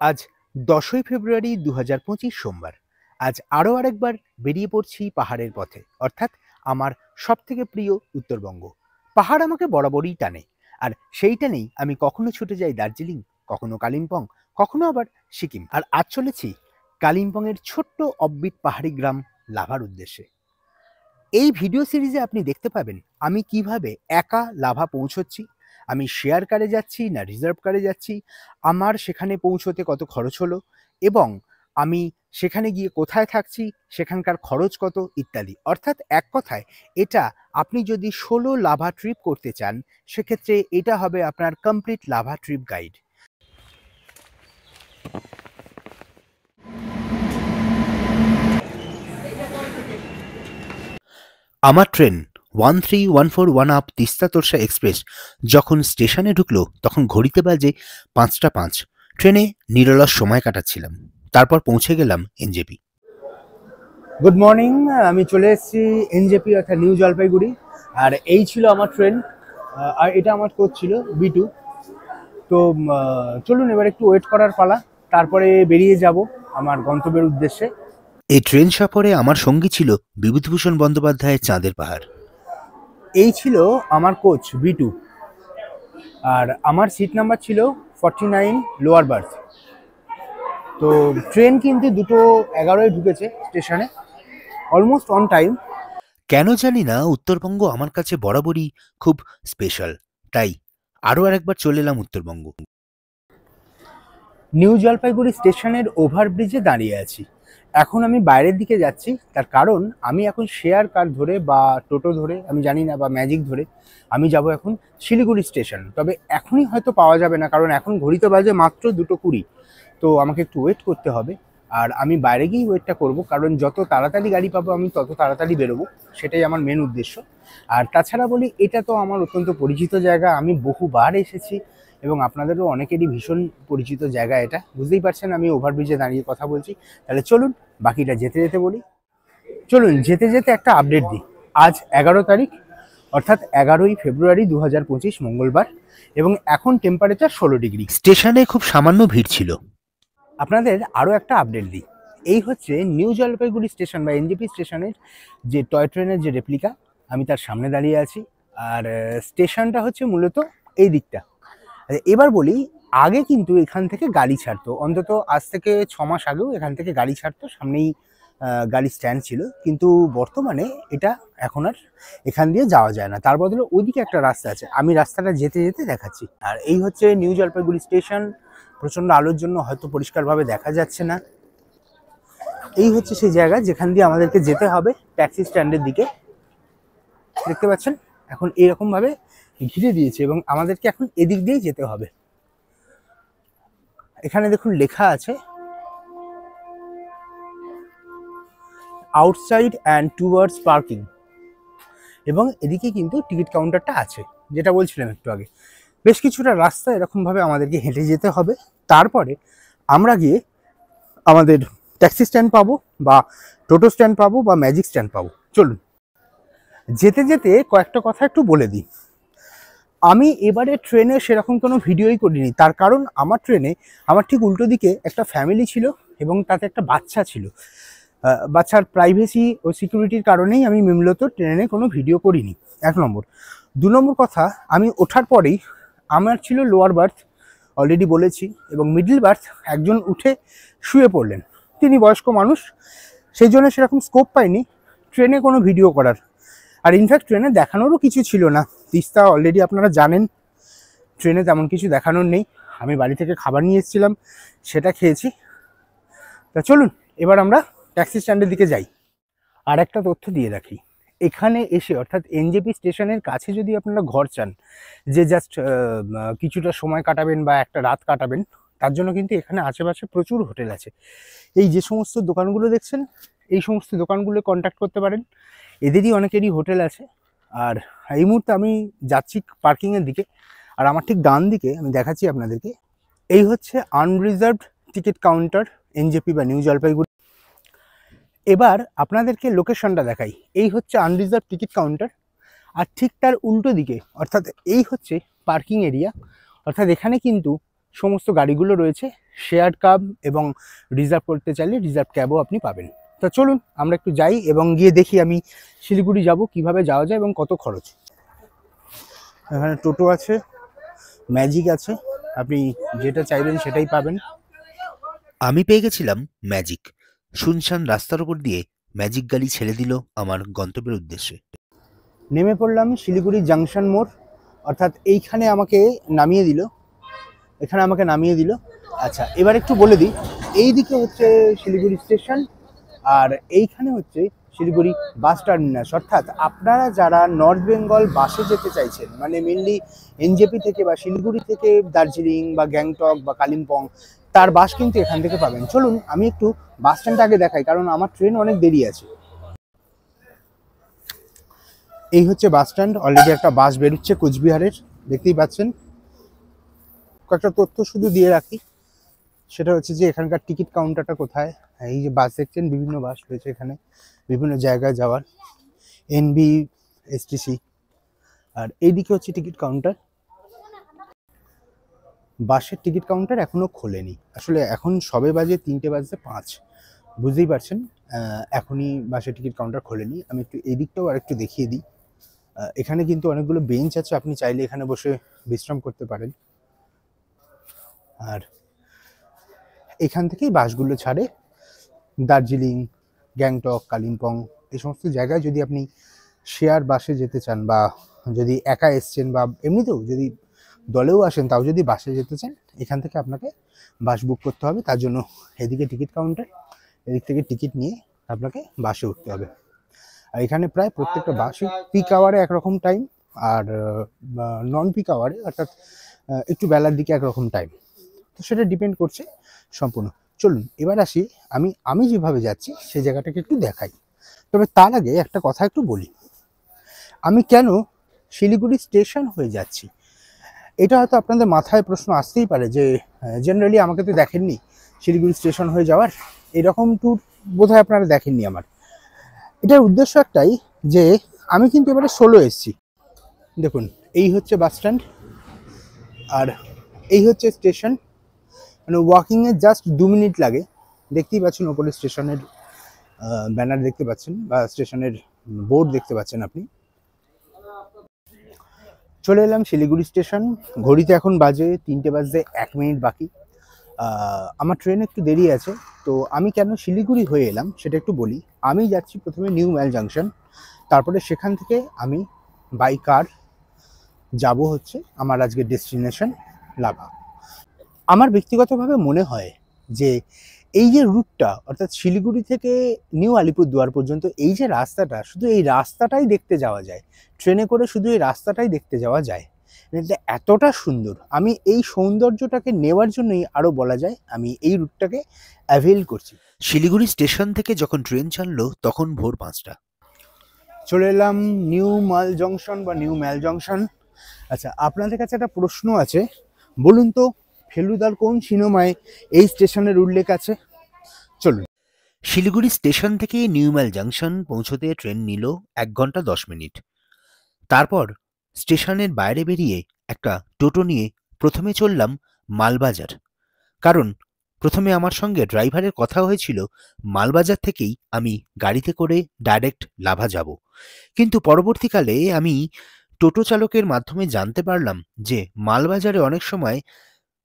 আজ 10ই ফেব্রুয়ারি 2025 সোমবার। আজ আরও আরেকবার বেরিয়ে পড়ছি পাহাড়ের পথে, অর্থাৎ আমার সবথেকে প্রিয় উত্তরবঙ্গ। পাহাড় আমাকে বরাবরই টানে, আর সেই টানেই আমি কখনো ছুটে যাই দার্জিলিং, কখনো কালিম্পং, কখনো আবার সিকিম। আর আজ চলেছি কালিম্পংয়ের ছোট্ট অব্বিট পাহাড়ি গ্রাম লাভার উদ্দেশ্যে। এই ভিডিও সিরিজে আপনি দেখতে পাবেন আমি কিভাবে একা লাভা পৌঁছচ্ছি, আমি শেয়ার কারে যাচ্ছি না রিজার্ভ কারে যাচ্ছি, আমার সেখানে পৌঁছতে কত খরচ হলো, এবং আমি সেখানে গিয়ে কোথায় থাকছি, সেখানকার খরচ কত ইত্যাদি। অর্থাৎ এক কথায় এটা আপনি যদি 16 লাভা ট্রিপ করতে চান, সেক্ষেত্রে এটা হবে আপনার কমপ্লিট লাভা ট্রিপ গাইড। আমার train 1314 up Teesta Torsa express যখন স্টেশনে ঢুকলো তখন ঘড়িতে বাজে 5টা 5। ট্রেনে নিরলস সময় কাটাচ্ছিলাম, তারপর পৌঁছে গেলাম এনজেপি। গুড মর্নিং, আমি চলে এসেছি এনজেপি অর্থাৎ নিউ জলপাইগুড়ি। আর এই ছিল আমার ট্রেন, আর এটা আমার কোচ ছিল B2। তো চলুন এবার একটু ওয়েট করার পালা, তারপরে বেরিয়ে যাব আমার গন্তব্যের উদ্দেশ্যে। এই ট্রেন সফরে আমার সঙ্গী ছিল বিভূতিভূষণ বন্দ্যোপাধ্যায়ের চাঁদের পাহাড়। এই ছিল আমার কোচ B2, আর আমার সিট নাম্বার ছিল 49 লোয়ার বার্থ। তো ট্রেন কিন্তু 2:11 ঢুকেছে স্টেশনে, অলমোস্ট অন টাইম। কেন জানি না উত্তরবঙ্গ আমার কাছে বরাবরই খুব স্পেশাল, তাই আরও আরেকবার চলে এলাম উত্তরবঙ্গ। নিউ জলপাইগুড়ি স্টেশনের ওভারব্রিজে দাঁড়িয়ে আছি। এখন আমি বাইরের দিকে যাচ্ছি, তার কারণ আমি এখন শেয়ার কার ধরে বা টোটো ধরে, আমি জানি না, বা ম্যাজিক ধরে আমি যাব এখন শিলিগুড়ি স্টেশন। তবে এখনই হয়তো পাওয়া যাবে না, কারণ এখন ঘড়িতে বাজে মাত্র 2:20। তো আমাকে একটু ওয়েট করতে হবে, আর আমি বাইরে গিয়েই ওয়েটটা করব, কারণ যত তাড়াতাড়ি গাড়ি পাবো আমি তত তাড়াতাড়ি বেরোবো, সেটাই আমার মেন উদ্দেশ্য। আর তাছাড়া বলি, এটা তো আমার অত্যন্ত পরিচিত জায়গা, আমি বহুবার এসেছি এবং আপনাদেরও অনেকেরই ভীষণ পরিচিত জায়গা এটা। বুঝতেই পারছেন আমি ওভারব্রিজে দাঁড়িয়ে কথা বলছি। তাহলে চলুন বাকিটা যেতে যেতে বলি। চলুন যেতে যেতে একটা আপডেট দিই। আজ 11 তারিখ, অর্থাৎ 11ই ফেব্রুয়ারি 2025 মঙ্গলবার, এবং এখন টেম্পারেচার 16 ডিগ্রি। স্টেশনে খুব সামান্য ভিড় ছিল। আপনাদের আরও একটা আপডেট দিই। এই হচ্ছে নিউ জলপাইগুড়ি স্টেশন বা এনজেপি স্টেশনের যে টয় ট্রেনের যে রেপ্লিকা, আমি তার সামনে দাঁড়িয়ে আছি। আর স্টেশনটা হচ্ছে মূলত এই দিকটা। এবার বলি, আগে কিন্তু এখান থেকে গাড়ি ছাড়তো, অন্তত আজ থেকে 6 মাস আগেও এখান থেকে গাড়ি ছাড়তো, সামনেই গাড়ি স্ট্যান্ড ছিল। কিন্তু বর্তমানে এটা এখন আর এখান দিয়ে যাওয়া যায় না, তার বদলে ওইদিকে একটা রাস্তা আছে, আমি রাস্তাটা যেতে যেতে দেখাচ্ছি। আর এই হচ্ছে নিউ জলপাইগুড়ি স্টেশন। প্রচণ্ড আলোর জন্য হয়তো পরিষ্কারভাবে দেখা যাচ্ছে না। এই হচ্ছে সেই জায়গা যেখান দিয়ে আমাদেরকে যেতে হবে ট্যাক্সি স্ট্যান্ডের দিকে। দেখতে পাচ্ছেন এখন এইরকমভাবে ঘিরে দিয়েছে এবং আমাদেরকে এখন এদিক দিয়েই যেতে হবে। এখানে দেখুন লেখা আছে আউটসাইড অ্যান্ড টুয়ার্ডস পার্কিং, এবং এদিকে কিন্তু টিকিট কাউন্টারটা আছে, যেটা বলছিলাম একটু আগে। বেশ কিছুটা রাস্তা এরকমভাবে আমাদেরকে হেঁটে যেতে হবে, তারপরে আমরা গিয়ে আমাদের ট্যাক্সি স্ট্যান্ড পাবো, বা টোটো স্ট্যান্ড পাবো, বা ম্যাজিক স্ট্যান্ড পাবো। চলুন যেতে যেতে কয়েকটা কথা একটু বলে দিই। আমি এবারে ট্রেনে সেরকম কোনো ভিডিওই করিনি, তার কারণ আমার ট্রেনে আমার ঠিক উল্টো দিকে একটা ফ্যামিলি ছিল এবং তাতে একটা বাচ্চা ছিল। বাচ্চার প্রাইভেসি ও সিকিউরিটির কারণেই আমি মূলত ট্রেনে কোনো ভিডিও করিনি, 1 নম্বর। 2 নম্বর কথা, আমি ওঠার পরেই আমার ছিল লোয়ার বার্থ, অলরেডি বলেছি, এবং মিডল বার্থ একজন উঠে শুয়ে পড়লেন, তিনি বয়স্ক মানুষ, সেই জন্য সেরকম স্কোপ পাইনি ট্রেনে কোনো ভিডিও করার। আর ইনফ্যাক্ট ট্রেনে দেখানোরও কিছু ছিল না, তিস্তা অলরেডি আপনারা জানেন, ট্রেনে তেমন কিছু দেখানোর নেই। আমি বাড়ি থেকে খাবার নিয়ে এসেছিলাম, সেটা খেয়েছি। তা চলুন এবার আমরা ট্যাক্সি স্ট্যান্ডের দিকে যাই। আর একটা তথ্য দিয়ে রাখি, এখানে এসে অর্থাৎ এনজেপি স্টেশনের কাছে যদি আপনারা ঘর চান, যে জাস্ট কিছুটা সময় কাটাবেন বা একটা রাত কাটাবেন, তার জন্য কিন্তু এখানে আশেপাশে প্রচুর হোটেল আছে। এই যে সমস্ত দোকানগুলো দেখছেন, এই সমস্ত দোকানগুলো কন্ট্যাক্ট করতে পারেন, এদেরই অনেকেরই হোটেল আছে। আর এই মুহূর্তে আমি যাচ্ছি পার্কিংয়ের দিকে, আর আমার ঠিক ডান দিকে আমি দেখাচ্ছি আপনাদেরকে, এই হচ্ছে আনরিজার্ভড টিকিট কাউন্টার এনজেপি বা নিউ জলপাইগুড়ি। এবার আপনাদেরকে লোকেশনটা দেখাই। এই হচ্ছে আনরিজার্ভ টিকিট কাউন্টার, আর ঠিক তার উল্টো দিকে অর্থাৎ এই হচ্ছে পার্কিং এরিয়া, অর্থাৎ এখানে কিন্তু সমস্ত গাড়িগুলো রয়েছে শেয়ার্ড ক্যাব এবং রিজার্ভ করতে চাইলে রিজার্ভ ক্যাবও আপনি পাবেন। তো চলুন আমরা একটু যাই এবং গিয়ে দেখি আমি শিলিগুড়ি যাব কিভাবে যাওয়া যায় এবং কত খরচ। এখানে টোটো আছে, ম্যাজিক আছে, আপনি যেটা চাইবেন সেটাই পাবেন। আমি পেয়ে গেছিলাম ম্যাজিক। শুনশান রাস্তার উপর দিয়ে ম্যাজিক গাড়ি ছেড়ে দিল আমার গন্তব্যের উদ্দেশ্যে। নেমে পড়লাম শিলিগুড়ি জাংশন মোড়, অর্থাৎ এইখানে আমাকে নামিয়ে দিল, আচ্ছা এবার একটু বলে দিই, এই দিকে হচ্ছে শিলিগুড়ি স্টেশন আর এইখানে হচ্ছে শিলিগুড়ি বাস টার্মিনাস। অর্থাৎ আপনারা যারা নর্থ বেঙ্গল বাসে যেতে চাইছেন, মানে মেনলি এনজেপি থেকে বা শিলিগুড়ি থেকে দার্জিলিং বা গ্যাংটক বা কালিম্পং, তার বাস কিন্তু এখান থেকে পাবেন। চলুন আমি একটু বাস স্ট্যান্ডটা আগে দেখাই, কারণ আমার ট্রেন অনেক দেরি আছে। এই হচ্ছে বাস স্ট্যান্ড, অলরেডি একটা বাস বেরোচ্ছে কোচবিহারের, দেখতেই পাচ্ছেন। কয়েকটা তথ্য শুধু দিয়ে রাখি, সেটা হচ্ছে যে এখানকার টিকিট কাউন্টারটা কোথায়। এই যে বাস দেখছেন, বিভিন্ন বাস রয়েছে এখানে বিভিন্ন জায়গায় যাওয়ার, এনবি, এসটিসি। আর এইদিকে হচ্ছে টিকিট কাউন্টার। বাসের টিকিট কাউন্টার এখনো খোলেনি, আসলে এখন সবে বাজে 3:05, বুঝতেই পারছেন। এখনই বাসের টিকিট কাউন্টার খোলেনি। আমি একটু এই দিকটাও আর একটু দেখিয়ে দিই। এখানে কিন্তু অনেকগুলো বেঞ্চ আছে, আপনি চাইলে এখানে বসে বিশ্রাম করতে পারেন। আর এখান থেকেই বাসগুলো ছাড়ে দার্জিলিং, গ্যাংটক, কালিম্পং এই সমস্ত জায়গায়। যদি আপনি শেয়ার বাসে যেতে চান বা যদি একা এসছেন বা এমনিতেও যদি দলেও আসেন তাও যদি বাসে যেতে চান, এখান থেকে আপনাকে বাস বুক করতে হবে। তার জন্য এদিকে টিকিট কাউন্টার, এদিক থেকে টিকিট নিয়ে আপনাকে বাসে উঠতে হবে। আর এখানে প্রায় প্রত্যেকটা বাসই পিক আওয়ারে একরকম টাইম, আর নন পিক আওয়ারে অর্থাৎ একটু বেলার দিকে একরকম টাইম, তো সেটা ডিপেন্ড করছে সম্পূর্ণ। চলুন এবার আসি, আমি যেভাবে যাচ্ছি সেই জায়গাটাকে একটু দেখাই। তবে তার আগে একটা কথা একটু বলি, আমি কেন শিলিগুড়ি স্টেশন হয়ে যাচ্ছি। এটা হয়তো আপনাদের মাথায় প্রশ্ন আসতেই পারে যে জেনারেলি আমাকে তো দেখেননি শিলিগুড়ি স্টেশন হয়ে যাওয়ার, এরকম ট্যুর বোধহয় আপনারা দেখেননি আমার। এটার উদ্দেশ্য একটাই যে আমি কিন্তু এবারে সোলো এসেছি। দেখুন এই হচ্ছে বাস স্ট্যান্ড আর এই হচ্ছে স্টেশন, মানে ওয়াকিংয়ে জাস্ট 2 মিনিট লাগে। দেখতেই পাচ্ছেন ওপরে স্টেশনের ব্যানার দেখতে পাচ্ছেন বা স্টেশনের বোর্ড দেখতে পাচ্ছেন আপনি। চলে এলাম শিলিগুড়ি স্টেশন, ঘড়িতে এখন বাজে 3:01 বাকি। আমার ট্রেন একটু দেরি আছে, তো আমি কেন শিলিগুড়ি হয়ে এলাম সেটা একটু বলি। আমি যাচ্ছি প্রথমে নিউ ম্যাল জাংশন, তারপরে সেখান থেকে আমি বাই কার যাব হচ্ছে আমার আজকের ডেস্টিনেশন লাভা। আমার ব্যক্তিগতভাবে মনে হয় যে এই যে রুটটা, অর্থাৎ শিলিগুড়ি থেকে নিউ আলিপুরদুয়ার পর্যন্ত এই যে রাস্তাটা, শুধু এই রাস্তাটাই দেখতে যাওয়া যায়, ট্রেনে করে শুধু এই রাস্তাটাই দেখতে যাওয়া যায়। এটা এতটা সুন্দর, আমি এই সৌন্দর্যটাকে নেওয়ার জন্যই আরও বলা যায় আমি এই রুটটাকে অ্যাভেল করছি। শিলিগুড়ি স্টেশন থেকে যখন ট্রেন ছাড়লো তখন ভোর 5টা। চলে এলাম নিউ মাল জংশন বা নিউ ম্যাল জংশন। আচ্ছা আপনাদের কাছে একটা প্রশ্ন আছে, বলুন তো ফেলুদার কোন সিনেমায় এই স্টেশনের উল্লেখ আছে? চলুন। শিলিগুড়ি স্টেশন থেকে নিউম্যাল জাংশন পৌঁছতে ট্রেন নিল 1 ঘন্টা 10 মিনিট। তারপর স্টেশনের বাইরে বেরিয়ে একটা টোটো নিয়ে প্রথমে চললাম মালবাজার, কারণ প্রথমে আমার সঙ্গে ড্রাইভারের কথা হয়েছিল মালবাজার থেকেই আমি গাড়িতে করে ডাইরেক্ট লাভা যাব। কিন্তু পরবর্তীকালে আমি টোটো চালকের মাধ্যমে জানতে পারলাম যে মালবাজারে অনেক সময়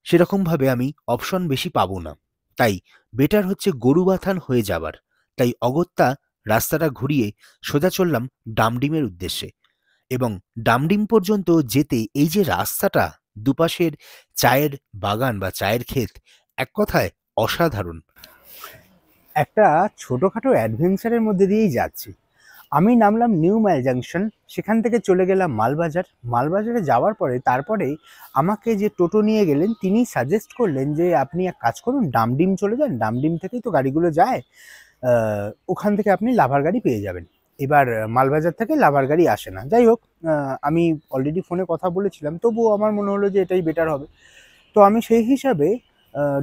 সেরকমভাবে আমি অপশন বেশি পাবো না, তাই বেটার হচ্ছে গরুবাথান হয়ে যাবার। তাই অগত্যা রাস্তাটা ঘুরিয়ে সোজা চললাম ডামডিমের উদ্দেশ্যে। এবং ডামডিম পর্যন্ত যেতে এই যে রাস্তাটা, দুপাশের চায়ের বাগান বা চায়ের ক্ষেত, এক কথায় অসাধারণ। একটা ছোটোখাটো অ্যাডভেঞ্চারের মধ্যে দিয়েই যাচ্ছি। আমি নামলাম নিউ ম্যাল জাংশন, সেখান থেকে চলে গেলাম মালবাজার। মালবাজারে যাওয়ার পরে তারপরে আমাকে যে টোটো নিয়ে গেলেন তিনি সাজেস্ট করলেন যে আপনি এক কাজ করুন, ডামডিম চলে যান, ডামডিম থেকেই তো গাড়িগুলো যায়, ওখান থেকে আপনি লাভার গাড়ি পেয়ে যাবেন। এবার মালবাজার থেকে লাভার গাড়ি আসে না, যাই হোক আমি অলরেডি ফোনে কথা বলেছিলাম, তবুও আমার মনে হলো যে এটাই বেটার হবে। তো আমি সেই হিসাবে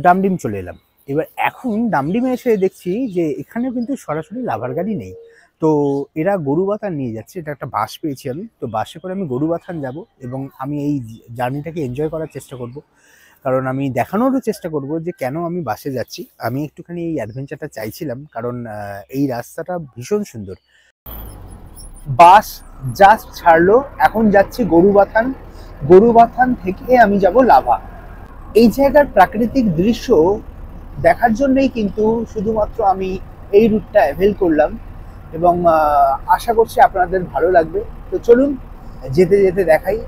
ডামডিম চলে এলাম। এবার এখন ডামডিমে এসে দেখছি যে এখানে কিন্তু সরাসরি লাভার গাড়ি নেই, তো এরা গরুবাথান নিয়ে যাচ্ছে। এটা একটা বাস পেয়েছি আমি, তো বাসে করে আমি গরুবাথান যাব এবং আমি এই জার্নিটাকে এনজয় করার চেষ্টা করব। কারণ আমি দেখানোরও চেষ্টা করব যে কেন আমি বাসে যাচ্ছি। আমি একটুখানি এই অ্যাডভেঞ্চারটা চাইছিলাম, কারণ এই রাস্তাটা ভীষণ সুন্দর। বাস জাস্ট ছাড়লো, এখন যাচ্ছি গরুবাথান। গরুবাথান থেকে আমি যাব লাভা। এই জায়গার প্রাকৃতিক দৃশ্য দেখার জন্যই কিন্তু শুধুমাত্র আমি এই রুটটা অ্যাভেল করলাম, এবং আশা করছি আপনাদের ভালো লাগবে। তো চলুন যেতে যেতে দেখাই।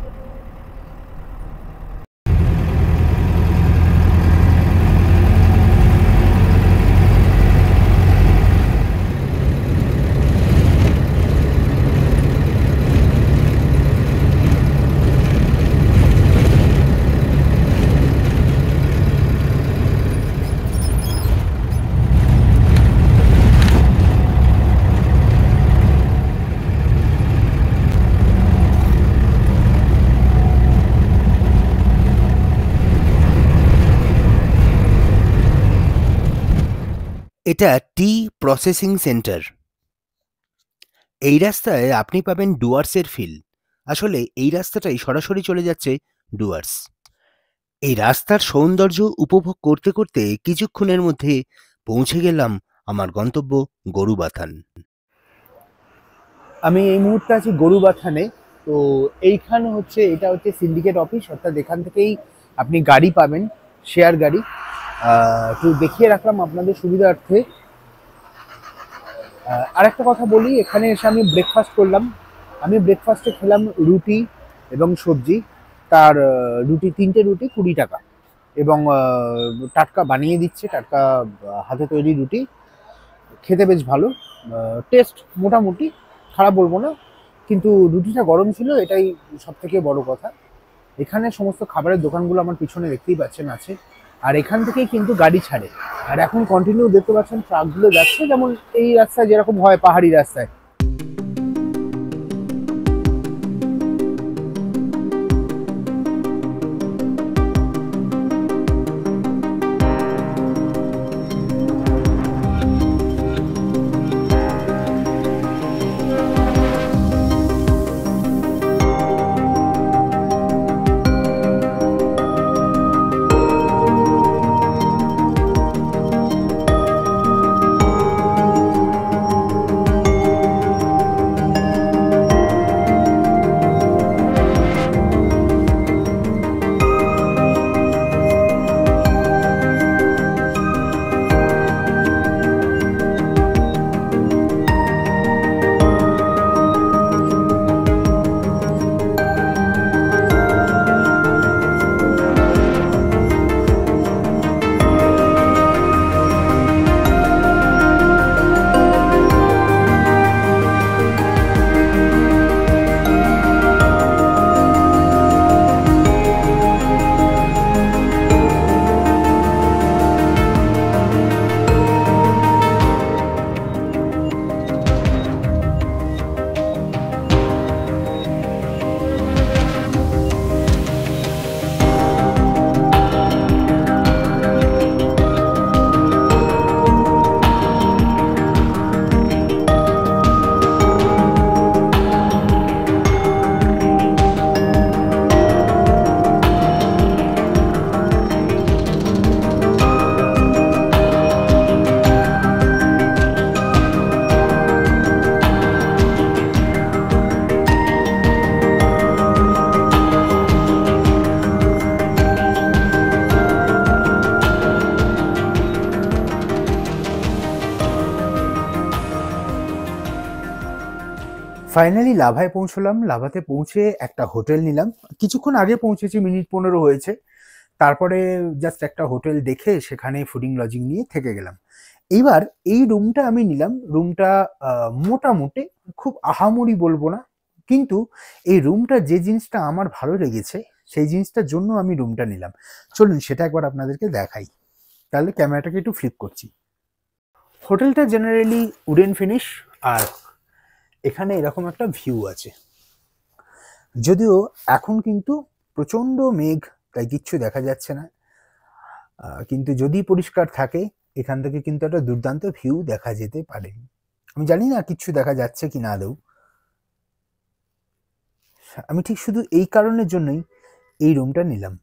এটা টি প্রসেসিং সেন্টার। এই রাস্তায় আপনি পাবেন ডুয়ার্সের ফিল। আসলে এই রাস্তাটাই সরাসরি চলে যাচ্ছে ডুয়ার্স। এই রাস্তার সৌন্দর্য উপভোগ করতে করতে কিছুক্ষণের মধ্যে পৌঁছে গেলাম আমার গন্তব্য গরুবাথান। আমি এই মুহূর্তে আছি গরুবাথানে। তো এইখানে হচ্ছে, এটা হচ্ছে সিন্ডিকেট অফিস, অর্থাৎ এখান থেকেই আপনি গাড়ি পাবেন, শেয়ার গাড়ি। একটু দেখিয়ে রাখলাম আপনাদের সুবিধার্থে। আরেকটা কথা বলি, এখানে এসে আমি ব্রেকফাস্ট করলাম। আমি ব্রেকফাস্টে খেলাম রুটি এবং সবজি। তার রুটি, 3টে রুটি 20 টাকা, এবং টাটকা বানিয়ে দিচ্ছে, টাটকা হাতে তৈরি রুটি। খেতে বেশ ভালো, টেস্ট মোটামুটি, খারাপ বলবো না, কিন্তু রুটিটা গরম ছিল, এটাই সব থেকে বড় কথা। এখানে সমস্ত খাবারের দোকানগুলো আমার পিছনে দেখতেই পাচ্ছেন আছে, আর এখান থেকেই কিন্তু গাড়ি ছাড়ে। আর এখন কন্টিনিউ দেখতে পাচ্ছেন ট্রাকগুলো যাচ্ছে, যেমন এই রাস্তায় যেরকম হয় পাহাড়ি রাস্তায়। ফাইনালি লাভায় পৌঁছলাম। লাভাতে পৌঁছে একটা হোটেল নিলাম। কিছুক্ষণ আগে পৌঁছেছি, মিনিট 15 হয়েছে। তারপরে জাস্ট একটা হোটেল দেখে সেখানে ফুডিং লজিং নিয়ে থেকে গেলাম। এইবার এই রুমটা আমি নিলাম। রুমটা মোটামুটি, খুব আহামরি বলবো না, কিন্তু এই রুমটা যে জিনিসটা আমার ভালো লেগেছে সেই জিনিসটার জন্য আমি রুমটা নিলাম। চলুন সেটা একবার আপনাদেরকে দেখাই। তাহলে ক্যামেরাটাকে একটু ফ্লিপ করছি। হোটেলটা জেনারেলি উডেন ফিনিশ, আর এখানে এরকম একটা ভিউ আছে। যদিও এখন কিন্তু প্রচন্ড মেঘ, তাই কিচ্ছু দেখা যাচ্ছে না, কিন্তু যদি পরিষ্কার থাকে এখান থেকে কিন্তু একটা দুর্দান্ত ভিউ দেখা যেতে পারে। আমি জানি না কিচ্ছু দেখা যাচ্ছে কি না আদৌ। আমি ঠিক শুধু এই কারণের জন্যই এই রুমটা নিলাম।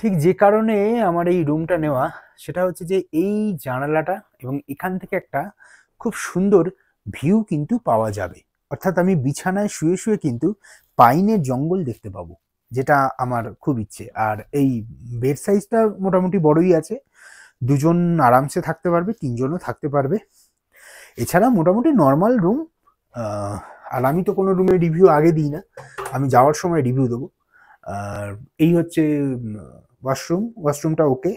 ঠিক যে কারণে আমার এই রুমটা নেওয়া, সেটা হচ্ছে যে এই জানালাটা এবং এখান থেকে একটা খুব সুন্দর ভিউ কিন্তু পাওয়া যাবে। অর্থাৎ আমি বিছানায় শুয়ে শুয়ে কিন্তু পাইনের জঙ্গল দেখতে পাবো, যেটা আমার খুব ইচ্ছে। আর এই বেড সাইজটা মোটামুটি বড়ই আছে, দুজন আরামসে থাকতে পারবে, তিনজনও থাকতে পারবে। এছাড়া মোটামুটি নর্মাল রুম। আর আমি তো কোনো রুমের রিভিউ আগে দিই না, আমি যাওয়ার সময় রিভিউ দেবো। আর এই হচ্ছে ওয়াশরুমটা ওকে,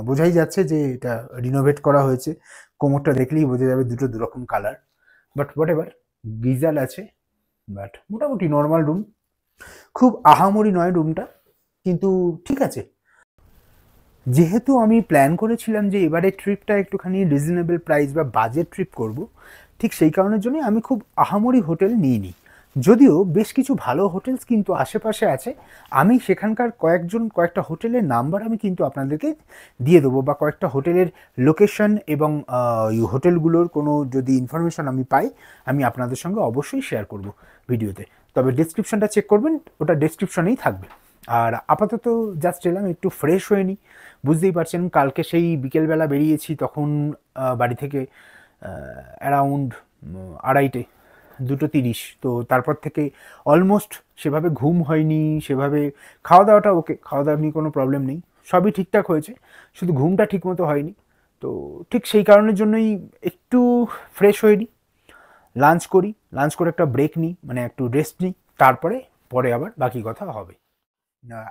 বোঝাই যাচ্ছে যে এটা রিনোভেট করা হয়েছে। কোমরটা দেখলেই বোঝা যাবে দুটো দুরকম colour, but what ever. Geyser আছে, বাট মোটামুটি নর্মাল রুম। খুব আহামরি নয় রুমটা, কিন্তু ঠিক আছে। যেহেতু আমি প্ল্যান করেছিলাম যে এবারে ট্রিপটা একটুখানি রিজনেবল প্রাইস বা বাজেট ট্রিপ করব, ঠিক সেই কারণের জন্য আমি খুব আহামরি হোটেল নিইনি। যদিও বেশ কিছু ভালো হোটেলস কিন্তু আশেপাশে আছে, আমি সেখানকার কয়েকটা হোটেলের নাম্বার আমি কিন্তু আপনাদেরকে দিয়ে দেবো, বা কয়েকটা হোটেলের লোকেশন এবং ওই হোটেলগুলোর কোনো যদি ইনফরমেশন আমি পাই, আমি আপনাদের সঙ্গে অবশ্যই শেয়ার করব ভিডিওতে। তবে ডেসক্রিপশনটা চেক করবেন, ওটা ডেসক্রিপশনেই থাকবে। আর আপাতত জাস্ট এলাম একটু ফ্রেশ হয়ে নিই। বুঝতেই পারছেন কালকে সেই বিকেলবেলা বেরিয়েছি, তখন বাড়ি থেকে অ্যারাউন্ড 2:30, 2:30। তো তারপর থেকে অলমোস্ট সেভাবে ঘুম হয়নি, সেভাবে খাওয়া দাওয়াটা ওকে, খাওয়া দাওয়া নিয়ে কোনো প্রবলেম নেই, সবই ঠিকঠাক হয়েছে, শুধু ঘুমটা ঠিক মতো হয়নি। তো ঠিক সেই কারণের জন্যই একটু ফ্রেশ হয়ে নিই, লাঞ্চ করি, লাঞ্চ করে একটা ব্রেক নিই, মানে একটু রেস্ট নিই, তারপরে আবার বাকি কথা হবে।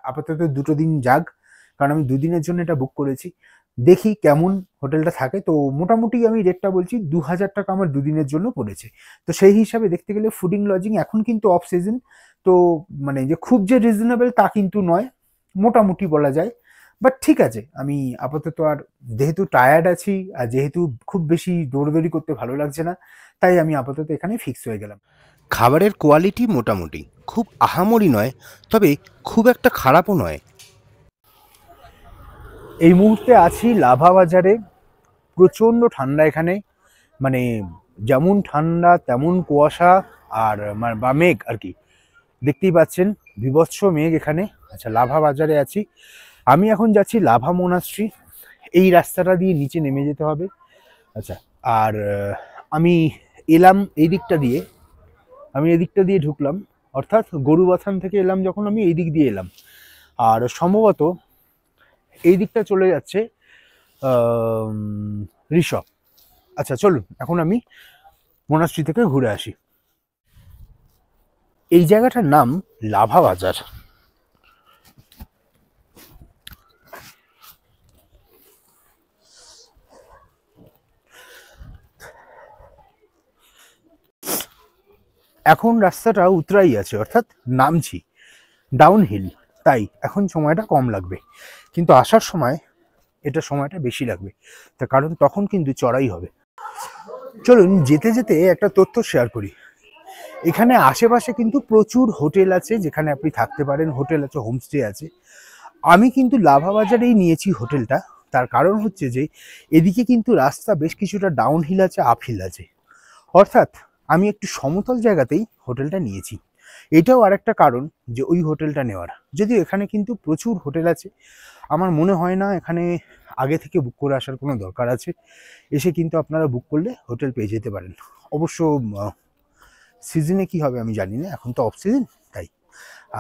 আপাতত 2 দিন যাক, কারণ আমি 2 দিনের জন্য এটা বুক করেছি। দেখি কেমন হোটেলটা থাকে। তো মোটামুটি আমি রেটটা বলছি, 2,000 টাকা আমার 2 দিনের জন্য পড়েছে। তো সেই হিসাবে দেখতে গেলে ফুডিং লজিং এখন কিন্তু অফ সিজন, তো মানে যে খুব যে রিজনেবল তা কিন্তু নয়, মোটামুটি বলা যায়। বাট ঠিক আছে, আমি আপাতত আর যেহেতু টায়ার্ড আছি, আর যেহেতু খুব বেশি দৌড়দৌড়ি করতে ভালো লাগছে না, তাই আমি আপাতত এখানে ফিক্স হয়ে গেলাম। খাবারের কোয়ালিটি মোটামুটি, খুব আহামরি নয়, তবে খুব একটা খারাপও নয়। এই মুহূর্তে আছি লাভা বাজারে, প্রচণ্ড ঠান্ডা এখানে, মানে যেমন ঠান্ডা তেমন কুয়াশা, আর বা মেঘ আর কি, দেখতেই পাচ্ছেন বীভৎস মেঘ এখানে। আচ্ছা, লাভা বাজারে আছি আমি, এখন যাচ্ছি লাভা মোনাস্ট্রি। এই রাস্তাটা দিয়ে নিচে নেমে যেতে হবে। আচ্ছা, আর আমি এলাম এই দিকটা দিয়ে, আমি এদিকটা দিয়ে ঢুকলাম, অর্থাৎ গরুবাথান থেকে এলাম যখন, আমি এই দিক দিয়ে এলাম, আর সম্ভবত এই দিকটা চলে যাচ্ছে ঋষভ। আচ্ছা চলুন, এখন আমি মোনাস্ট্রি থেকে ঘুরে আসি। এই জায়গাটার নাম লাভা বাজার। এখন রাস্তাটা উতরাই আছে, অর্থাৎ নামছি, ডাউন হিল, তাই এখন সময়টা কম লাগবে, কিন্তু আসার সময় সময়টা বেশি লাগবে, তার কারণ তখন কিন্তু চড়াই হবে। চলুন যেতে যেতে একটা তথ্য শেয়ার করি। এখানে আশেপাশে কিন্তু প্রচুর হোটেল আছে যেখানে আপনি থাকতে পারেন, হোটেল আছে, হোমস্টে আছে। আমি কিন্তু লাভা বাজারেই নিয়েছি হোটেলটা, তার কারণ হচ্ছে যে এদিকে কিন্তু রাস্তা বেশ কিছুটা ডাউন হিল আছে, আপ হিল আছে, অর্থাৎ আমি একটু সমতল জায়গাতেই হোটেলটা নিয়েছি। এটাও আরেকটা কারণ যে ওই হোটেলটা নেওয়ার। যদিও এখানে কিন্তু প্রচুর হোটেল আছে, আমার মনে হয় না এখানে আগে থেকে বুক করে আসার কোনো দরকার আছে, এসে কিন্তু আপনারা বুক করলে হোটেল পেয়ে যেতে পারেন। অবশ্য সিজনে কি হবে আমি জানি না, এখন তো অফ সিজন তাই।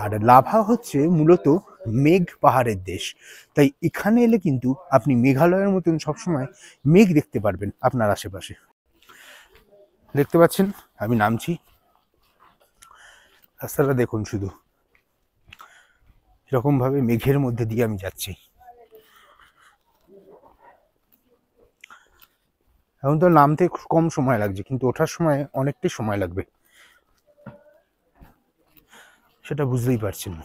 আর লাভা হচ্ছে মূলত মেঘ পাহাড়ের দেশ, তাই এখানে এলে কিন্তু আপনি মেঘালয়ের মতন সবসময় মেঘ দেখতে পারবেন আপনার আশেপাশে। দেখতে পাচ্ছেন আমি নামছি, রাস্তাটা দেখুন শুধু, এরকম ভাবে মেঘের মধ্যে দিয়ে আমি যাচ্ছি। এখন তো নামতে কম সময় লাগছে, কিন্তু ওঠার সময় অনেকটাই সময় লাগবে, সেটা বুঝতেই পারছেন।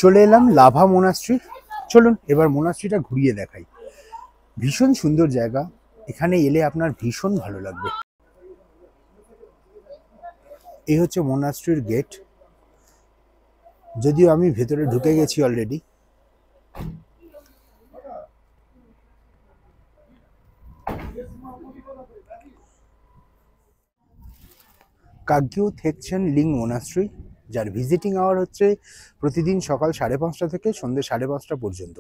চলে এলাম লাভা মোনাস্ট্রি। চলুন এবার মোনাস্ট্রিটা ঘুরিয়ে দেখাই। ভীষণ সুন্দর জায়গা, এখানে এলে আপনার ভীষণ ভালো লাগবে। এই হচ্ছে মোনাস্ট্রির গেট, যদিও আমি ভেতরে ঢুকে গেছি অলরেডি। কাগ্যু থেকচেন লিং মোনাস্ট্রি, যার ভিজিটিং আওয়ার হচ্ছে প্রতিদিন সকাল 5:30 থেকে সন্ধ্যে 5:30 পর্যন্ত।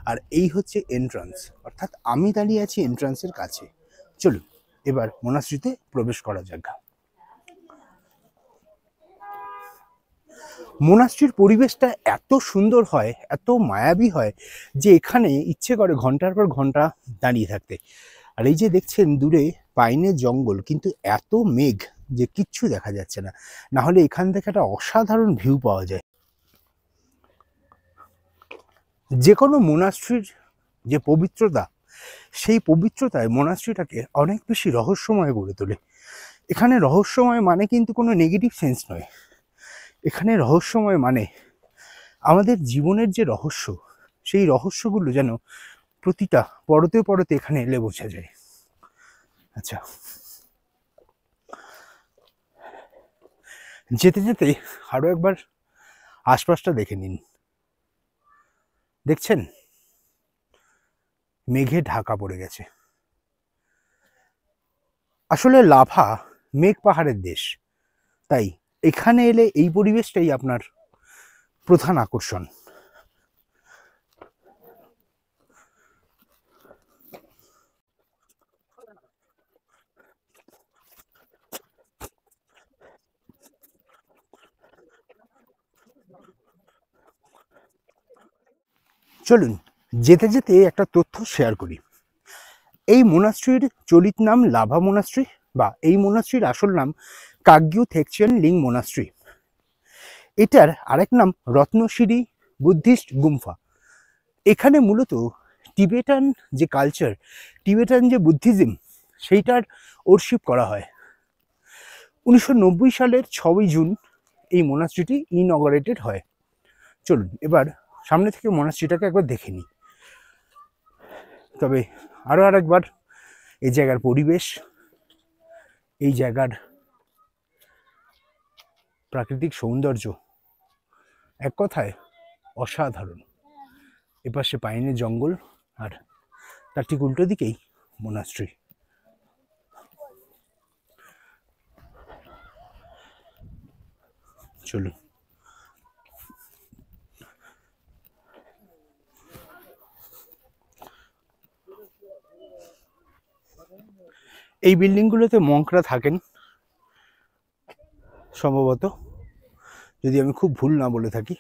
আর এই হচ্ছে এন্ট্রান্স, অর্থাৎ আমি দাঁড়িয়ে আছি এন্ট্রান্সের কাছে। চলুন এবার মোনাস্ট্রিতে প্রবেশ করা যাক। মোনাস্ট্রির পরিবেশটা এত সুন্দর হয়, এত মায়াবী হয় যে এখানে ইচ্ছে করে ঘন্টার পর ঘন্টা দাঁড়িয়ে থাকতে। আর এই যে দেখছেন দূরে পাইনের জঙ্গল, কিন্তু এত মেঘ যে কিচ্ছু দেখা যাচ্ছে না, না হলে এখান থেকে একটা অসাধারণ ভিউ পাওয়া যায়। যে কোনো মোনাস্ট্রির যে পবিত্রতা, সেই পবিত্রতায় মোনাস্ট্রিটাকে অনেক বেশি রহস্যময় করে তোলে। এখানে রহস্যময় মানে কিন্তু কোনো নেগেটিভ সেন্স নয়, এখানে রহস্যময় মানে আমাদের জীবনের যে রহস্য, সেই রহস্যগুলো যেন প্রতিটা পরতে পরতে এখানে এলে বোঝা যায়। আচ্ছা, যেতে যেতে আরো একবার আশপাশটা দেখে নিন। দেখছেন মেঘে ঢাকা পড়ে গেছে। আসলে লাভা মেঘ পাহাড়ের দেশ, তাই এখানে এলে এই পরিবেশটাই আপনার প্রধান আকর্ষণ। চলুন যেতে যেতে একটা তথ্য শেয়ার করি। এই মোনাস্ট্রির চলিত নাম লাভা মোনাস্ট্রি, বা এই মোনাস্ট্রির আসল নাম কাগ্যু থেকচেন লিং মোনাস্ট্রি। এটার আরেক নাম রত্নশিরি বুদ্ধিস্ট গুম্ফা। এখানে মূলত টিবেটান যে কালচার, টিবেটান যে বুদ্ধিজম, সেইটার ওরশিপ করা হয়। 1990 সালের 6 জুন এই মোনাস্ট্রিটি ইনঅগারেটেড হয়। চলুন এবার সামনে থেকে মোনাস্ট্রিটাকে একবার দেখে নিই। তবে আরও আরেকবার এই জায়গার পরিবেশ, এই জায়গার প্রাকৃতিক সৌন্দর্য এক কথায় অসাধারণ। এপাশে পাইনের জঙ্গল, আর তার ঠিক উল্টো দিকেই মোনাস্ট্রি। চলুন এই বিল্ডিংগুলোতে মঙ্করা থাকেন সম্ভবত, যদি আমি খুব ভুল না বলে থাকি।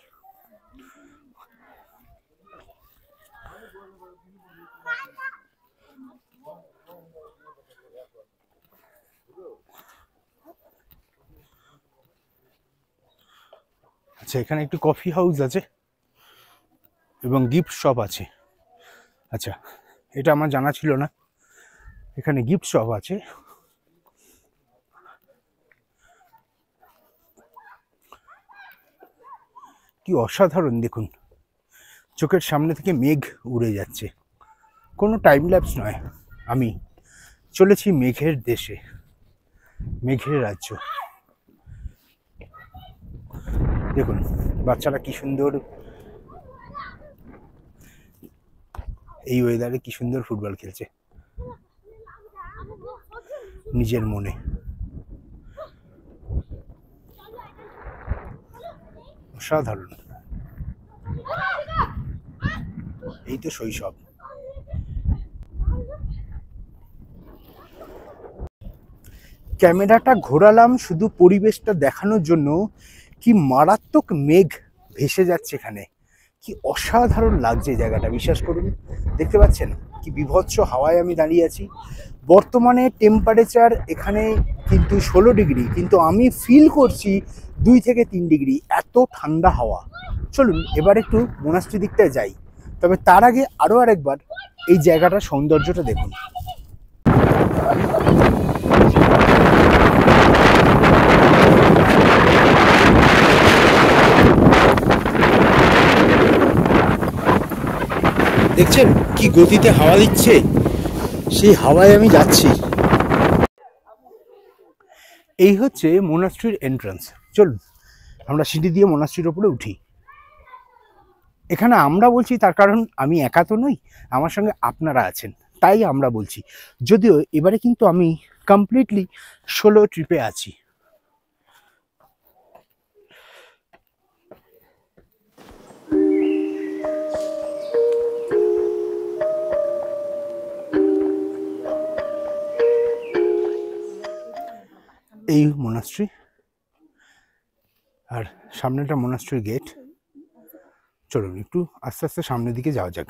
আচ্ছা, এখানে একটি কফি হাউস আছে এবং গিফট শপ আছে। আচ্ছা, এটা আমার জানা ছিল না, এখানে গিফট শপ আছে। কি অসাধারণ দেখুন, চোখের সামনে থেকে মেঘ উড়ে যাচ্ছে। কোনো টাইম ল্যাপস নয়, আমি চলেছি মেঘের দেশে, মেঘের রাজ্য। দেখুন বাচ্চারা কি সুন্দর এই ওয়েদারে কি সুন্দর ফুটবল খেলছে নিজের মনে। অসাধারণ, এই তো শৈশব। ক্যামেরাটা ঘোরালাম শুধু পরিবেশটা দেখানোর জন্য। কি মারাত্মক মেঘ ভেসে যাচ্ছে এখানে, কি অসাধারণ লাগছে জায়গাটা, বিশ্বাস করুন। দেখতে পাচ্ছেন কি বিভৎস হাওয়ায় আমি দাঁড়িয়ে আছি। বর্তমানে টেম্পারেচার এখানে কিন্তু 16 ডিগ্রি, কিন্তু আমি ফিল করছি 2 থেকে 3 ডিগ্রি, এত ঠান্ডা হাওয়া। চলুন এবার একটু মোনাস্ট্রি দিকটায় যাই, তবে তার আগে আরও আরেকবার এই জায়গাটার সৌন্দর্যটা দেখুন। দেখছেন কি গতিতে হাওয়া দিচ্ছে, সেই হাওয়ায় আমি যাচ্ছি। এই হচ্ছে মোনাস্ট্রির এন্ট্রান্স। চলুন আমরা সিঁড়ি দিয়ে মোনাস্ট্রির ওপরে উঠি। এখানে আমরা বলছি তার কারণ আমি একা তো নই, আমার সঙ্গে আপনারা আছেন, তাই আমরা বলছি। যদিও এবারে কিন্তু আমি কমপ্লিটলি সোলো ট্রিপে আছি। এই মোনাস্ট্রি, আর সামনেটা মোনাস্ট্রির গেট। চলুন একটু আস্তে আস্তে সামনের দিকে যাওয়া যাক।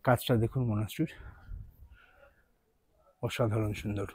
কাজটা দেখুন মোনাস্ট্রির, অসাধারণ সুন্দর।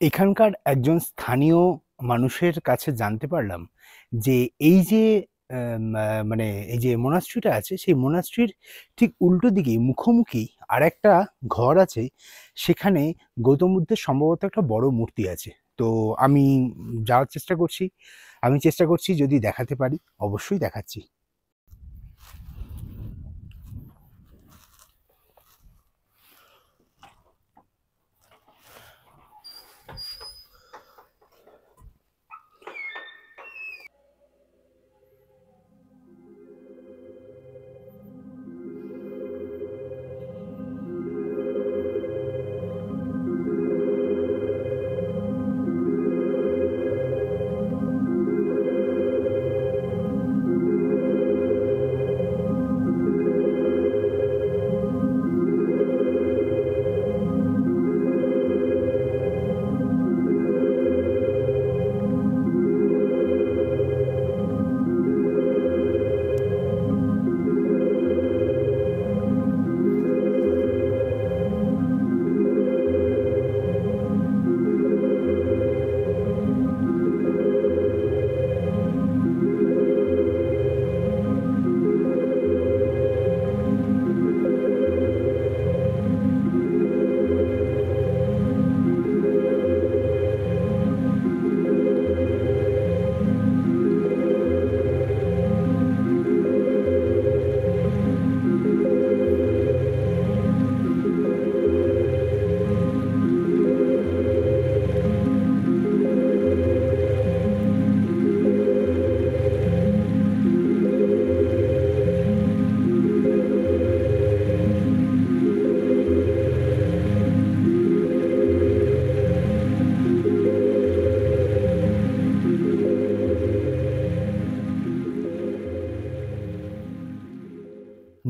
এখানকার একজন স্থানীয় মানুষের কাছে জানতে পারলাম যে এই যে মানে এই যে মোনাস্ট্রিটা আছে, সেই মোনাস্ট্রির ঠিক উল্টো দিকে মুখোমুখি আর একটা ঘর আছে, সেখানে গৌতম বুদ্ধের সম্ভবত একটা বড় মূর্তি আছে। তো আমি যাওয়ার চেষ্টা করছি, আমি চেষ্টা করছি যদি দেখাতে পারি অবশ্যই দেখাচ্ছি।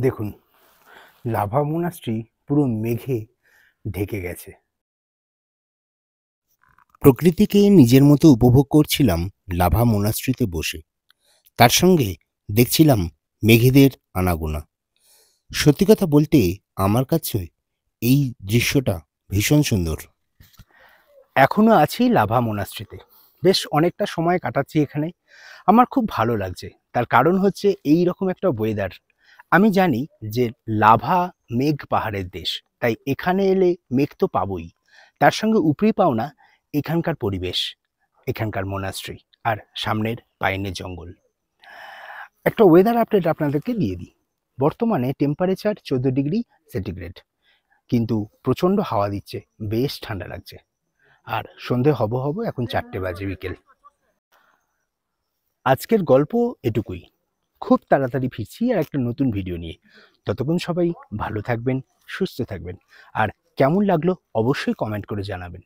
দেখুন লাভা মোনাস্ট্রি পুরো মেঘে ঢেকে গেছে। প্রকৃতিকে নিজের মতো উপভোগ করছিলাম লাভা মোনাস্ট্রিতে বসে, তার সঙ্গে দেখছিলাম মেঘেদের আনাগোনা। সত্যি কথা বলতে আমার কাছে এই দৃশ্যটা ভীষণ সুন্দর। এখনো আছি লাভা মোনাস্ট্রিতে, বেশ অনেকটা সময় কাটাচ্ছি এখানে। আমার খুব ভালো লাগছে, তার কারণ হচ্ছে এই রকম একটা ওয়েদার। আমি জানি যে লাভা মেঘ পাহাড়ের দেশ, তাই এখানে এলে মেঘ তো পাবোই, তার সঙ্গে উপরি পাওনা এখানকার পরিবেশ, এখানকার মোনাস্ট্রি আর সামনের পাইনের জঙ্গল। একটা ওয়েদার আপডেট আপনাদেরকে দিয়ে দিই। বর্তমানে টেম্পারেচার 14 ডিগ্রি সেন্টিগ্রেড, কিন্তু প্রচণ্ড হাওয়া দিচ্ছে, বেশ ঠান্ডা লাগছে। আর সন্ধে হব এখন 4টে বাজে বিকেল। আজকের গল্প এটুকুই। খুব তাড়াতাড়ি ফিরছি আর একটা নতুন ভিডিও নিয়ে। ততক্ষণ সবাই ভালো থাকবেন, সুস্থ থাকবেন, আর কেমন লাগলো অবশ্যই কমেন্ট করে জানাবেন।